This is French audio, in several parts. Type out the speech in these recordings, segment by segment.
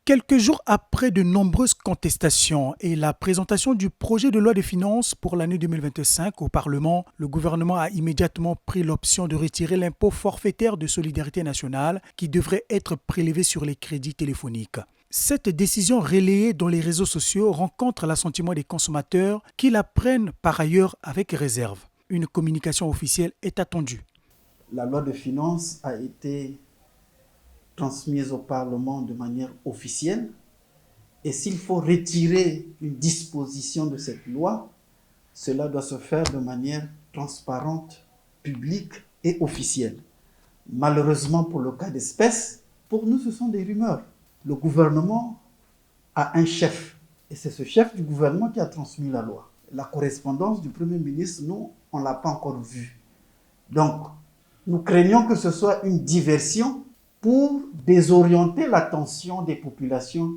Quelques jours après de nombreuses contestations et la présentation du projet de loi de finances pour l'année 2025 au Parlement, le gouvernement a immédiatement pris l'option de retirer l'impôt forfaitaire de solidarité nationale qui devrait être prélevé sur les crédits téléphoniques. Cette décision relayée dans les réseaux sociaux rencontre l'assentiment des consommateurs qui la prennent par ailleurs avec réserve. Une communication officielle est attendue. La loi de finances a été transmise au Parlement de manière officielle et s'il faut retirer une disposition de cette loi, cela doit se faire de manière transparente, publique et officielle. Malheureusement pour le cas d'espèce, pour nous ce sont des rumeurs. Le gouvernement a un chef et c'est ce chef du gouvernement qui a transmis la loi. La correspondance du Premier ministre, nous, on ne l'a pas encore vue. Donc, nous craignons que ce soit une diversion pour désorienter l'attention des populations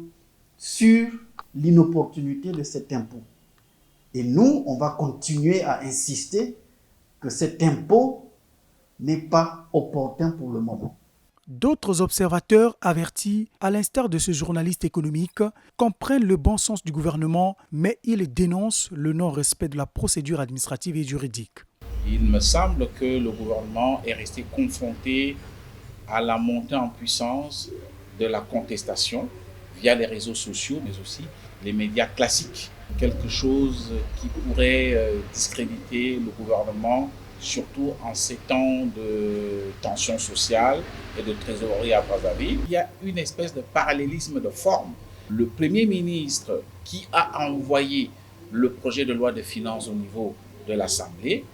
sur l'inopportunité de cet impôt. Et nous, on va continuer à insister que cet impôt n'est pas opportun pour le moment. D'autres observateurs avertis, à l'instar de ce journaliste économique, comprennent le bon sens du gouvernement, mais ils dénoncent le non-respect de la procédure administrative et juridique. Il me semble que le gouvernement est resté confronté à la montée en puissance de la contestation via les réseaux sociaux, mais aussi les médias classiques. Quelque chose qui pourrait discréditer le gouvernement, surtout en ces temps de tension sociale et de trésorerie à bras vide. Il y a une espèce de parallélisme de forme. Le Premier ministre qui a envoyé le projet de loi de finances au niveau de l'Assemblée,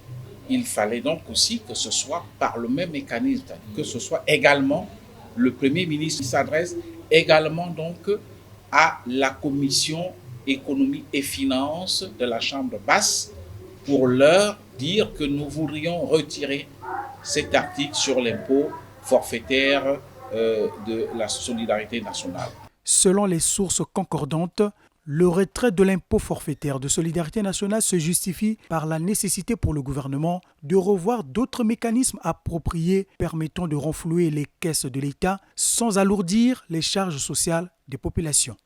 il fallait donc aussi que ce soit par le même mécanisme, que ce soit également le Premier ministre qui s'adresse également donc à la Commission économie et finances de la Chambre basse pour leur dire que nous voudrions retirer cet article sur l'impôt forfaitaire de la solidarité nationale. Selon les sources concordantes, le retrait de l'impôt forfaitaire de solidarité nationale se justifie par la nécessité pour le gouvernement de revoir d'autres mécanismes appropriés permettant de renflouer les caisses de l'État sans alourdir les charges sociales des populations.